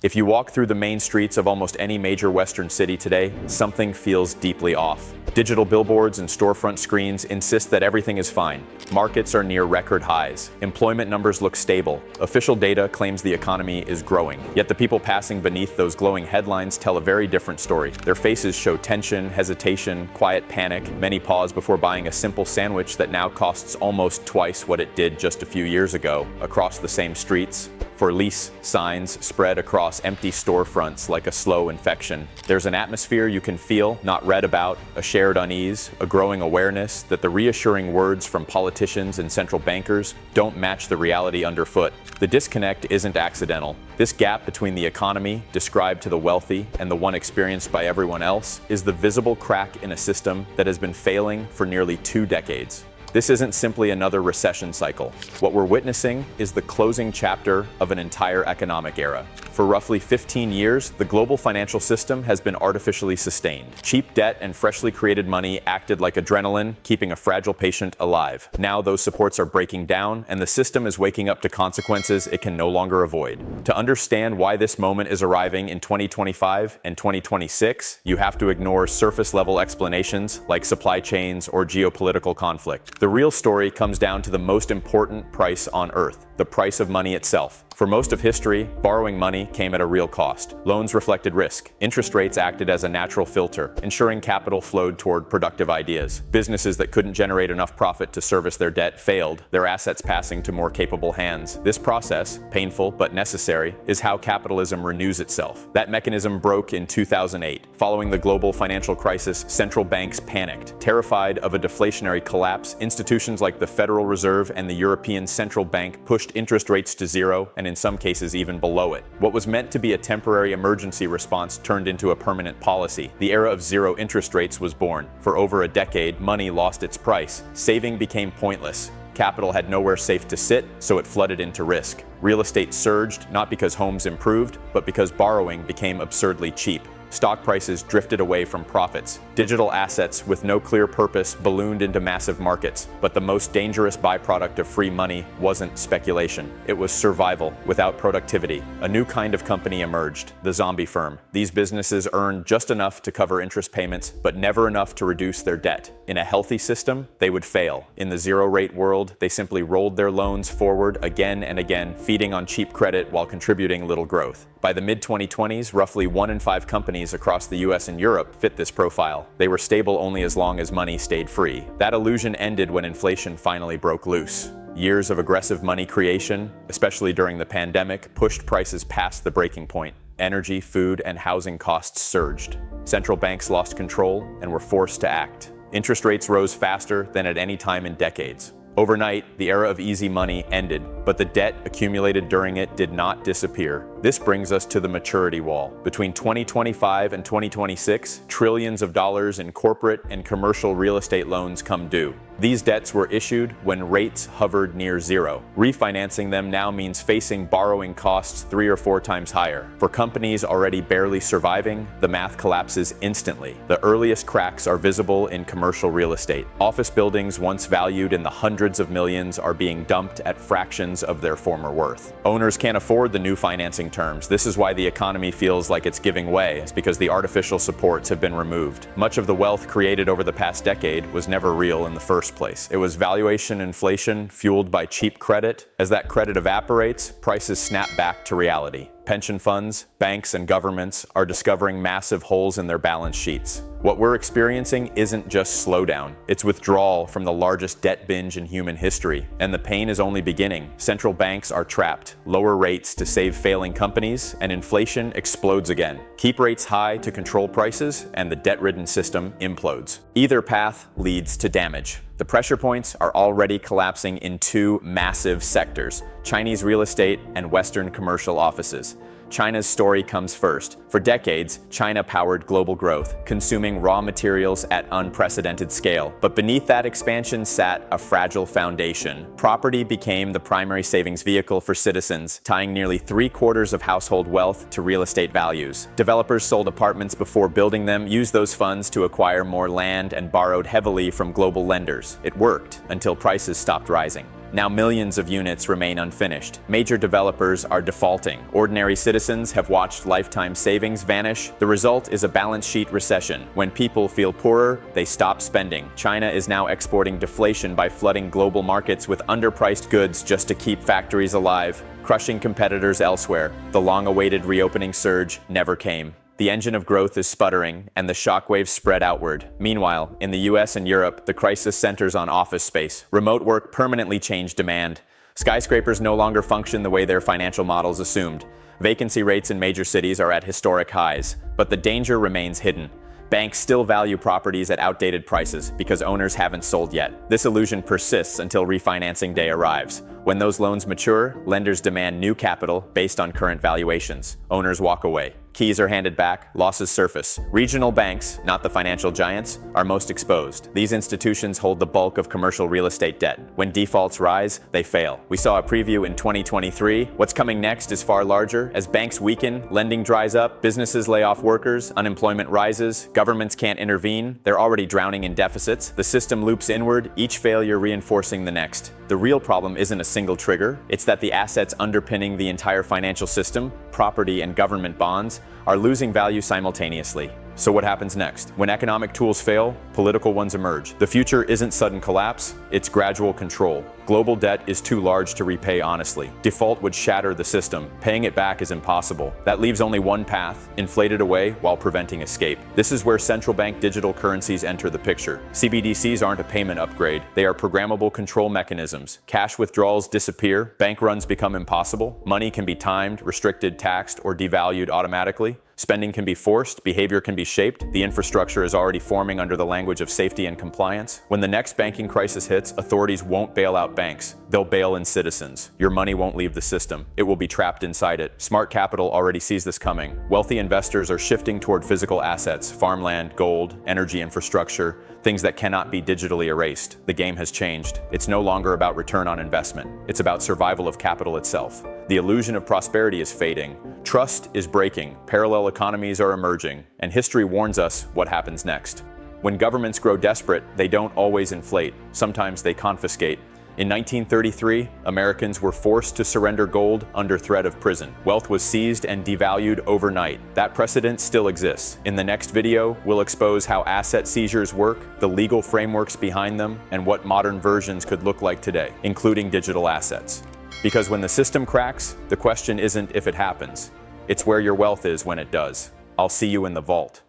If you walk through the main streets of almost any major Western city today, something feels deeply off. Digital billboards and storefront screens insist that everything is fine. Markets are near record highs. Employment numbers look stable. Official data claims the economy is growing. Yet the people passing beneath those glowing headlines tell a very different story. Their faces show tension, hesitation, quiet panic. Many pause before buying a simple sandwich that now costs almost twice what it did just a few years ago, across the same streets. For lease signs spread across empty storefronts like a slow infection. There's an atmosphere you can feel, not read about, a shared unease, a growing awareness that the reassuring words from politicians and central bankers don't match the reality underfoot. The disconnect isn't accidental. This gap between the economy, described to the wealthy, and the one experienced by everyone else, is the visible crack in a system that has been failing for nearly 2 decades. This isn't simply another recession cycle. What we're witnessing is the closing chapter of an entire economic era. For roughly 15 years, the global financial system has been artificially sustained. Cheap debt and freshly created money acted like adrenaline, keeping a fragile patient alive. Now those supports are breaking down, and the system is waking up to consequences it can no longer avoid. To understand why this moment is arriving in 2025 and 2026, you have to ignore surface-level explanations like supply chains or geopolitical conflict. The real story comes down to the most important price on earth, the price of money itself. For most of history, borrowing money came at a real cost. Loans reflected risk. Interest rates acted as a natural filter, ensuring capital flowed toward productive ideas. Businesses that couldn't generate enough profit to service their debt failed, their assets passing to more capable hands. This process, painful but necessary, is how capitalism renews itself. That mechanism broke in 2008. Following the global financial crisis, central banks panicked. Terrified of a deflationary collapse, institutions like the Federal Reserve and the European Central Bank pushed interest rates to zero, and in some cases even below it. What was meant to be a temporary emergency response turned into a permanent policy. The era of zero interest rates was born. For over a decade, money lost its price. Saving became pointless. Capital had nowhere safe to sit, so it flooded into risk. Real estate surged, not because homes improved, but because borrowing became absurdly cheap. Stock prices drifted away from profits. Digital assets with no clear purpose ballooned into massive markets. But the most dangerous byproduct of free money wasn't speculation. It was survival without productivity. A new kind of company emerged, the zombie firm. These businesses earned just enough to cover interest payments, but never enough to reduce their debt. In a healthy system, they would fail. In the zero-rate world, they simply rolled their loans forward again and again, feeding on cheap credit while contributing little growth. By the mid-2020s, roughly 1 in 5 companies across the US and Europe fit this profile. They were stable only as long as money stayed free. That illusion ended when inflation finally broke loose. Years of aggressive money creation, especially during the pandemic, pushed prices past the breaking point. Energy, food, and housing costs surged. Central banks lost control and were forced to act. Interest rates rose faster than at any time in decades. Overnight, the era of easy money ended, but the debt accumulated during it did not disappear. This brings us to the maturity wall. Between 2025 and 2026, trillions of dollars in corporate and commercial real estate loans come due. These debts were issued when rates hovered near zero. Refinancing them now means facing borrowing costs 3 or 4 times higher. For companies already barely surviving, the math collapses instantly. The earliest cracks are visible in commercial real estate. Office buildings once valued in the hundreds of millions are being dumped at fractions of their former worth. Owners can't afford the new financing terms. This is why the economy feels like it's giving way. It's because the artificial supports have been removed. Much of the wealth created over the past decade was never real in the first place. It was valuation inflation fueled by cheap credit. As that credit evaporates, prices snap back to reality. Pension funds, banks, and governments are discovering massive holes in their balance sheets. What we're experiencing isn't just slowdown, it's withdrawal from the largest debt binge in human history. And the pain is only beginning. Central banks are trapped, lower rates to save failing companies, and inflation explodes again. Keep rates high to control prices, and the debt-ridden system implodes. Either path leads to damage. The pressure points are already collapsing in 2 massive sectors: Chinese real estate and Western commercial offices. China's story comes first. For decades, China powered global growth, consuming raw materials at unprecedented scale. But beneath that expansion sat a fragile foundation. Property became the primary savings vehicle for citizens, tying nearly 3/4 of household wealth to real estate values. Developers sold apartments before building them, used those funds to acquire more land, and borrowed heavily from global lenders. It worked until prices stopped rising. Now millions of units remain unfinished. Major developers are defaulting. Ordinary citizens have watched lifetime savings vanish. The result is a balance sheet recession. When people feel poorer, they stop spending. China is now exporting deflation by flooding global markets with underpriced goods just to keep factories alive, crushing competitors elsewhere. The long-awaited reopening surge never came. The engine of growth is sputtering, and the shockwaves spread outward. Meanwhile, in the US and Europe, the crisis centers on office space. Remote work permanently changed demand. Skyscrapers no longer function the way their financial models assumed. Vacancy rates in major cities are at historic highs, but the danger remains hidden. Banks still value properties at outdated prices because owners haven't sold yet. This illusion persists until refinancing day arrives. When those loans mature, lenders demand new capital based on current valuations. Owners walk away. Keys are handed back, losses surface. Regional banks, not the financial giants, are most exposed. These institutions hold the bulk of commercial real estate debt. When defaults rise, they fail. We saw a preview in 2023. What's coming next is far larger. As banks weaken, lending dries up, businesses lay off workers, unemployment rises, governments can't intervene, they're already drowning in deficits. The system loops inward, each failure reinforcing the next. The real problem isn't a single trigger, it's that the assets underpinning the entire financial system, property and government bonds, are losing value simultaneously. So what happens next? When economic tools fail, political ones emerge. The future isn't sudden collapse, it's gradual control. Global debt is too large to repay honestly. Default would shatter the system. Paying it back is impossible. That leaves only one path: inflate it away while preventing escape. This is where central bank digital currencies enter the picture. CBDCs aren't a payment upgrade. They are programmable control mechanisms. Cash withdrawals disappear. Bank runs become impossible. Money can be timed, restricted, taxed, or devalued automatically. Spending can be forced, behavior can be shaped, the infrastructure is already forming under the language of safety and compliance. When the next banking crisis hits, authorities won't bail out banks. They'll bail in citizens. Your money won't leave the system. It will be trapped inside it. Smart capital already sees this coming. Wealthy investors are shifting toward physical assets, farmland, gold, energy infrastructure, things that cannot be digitally erased. The game has changed. It's no longer about return on investment. It's about survival of capital itself. The illusion of prosperity is fading. Trust is breaking. Parallel economies are emerging. And history warns us what happens next. When governments grow desperate, they don't always inflate. Sometimes they confiscate. In 1933, Americans were forced to surrender gold under threat of prison. Wealth was seized and devalued overnight. That precedent still exists. In the next video, we'll expose how asset seizures work, the legal frameworks behind them, and what modern versions could look like today, including digital assets. Because when the system cracks, the question isn't if it happens. It's where your wealth is when it does. I'll see you in the vault.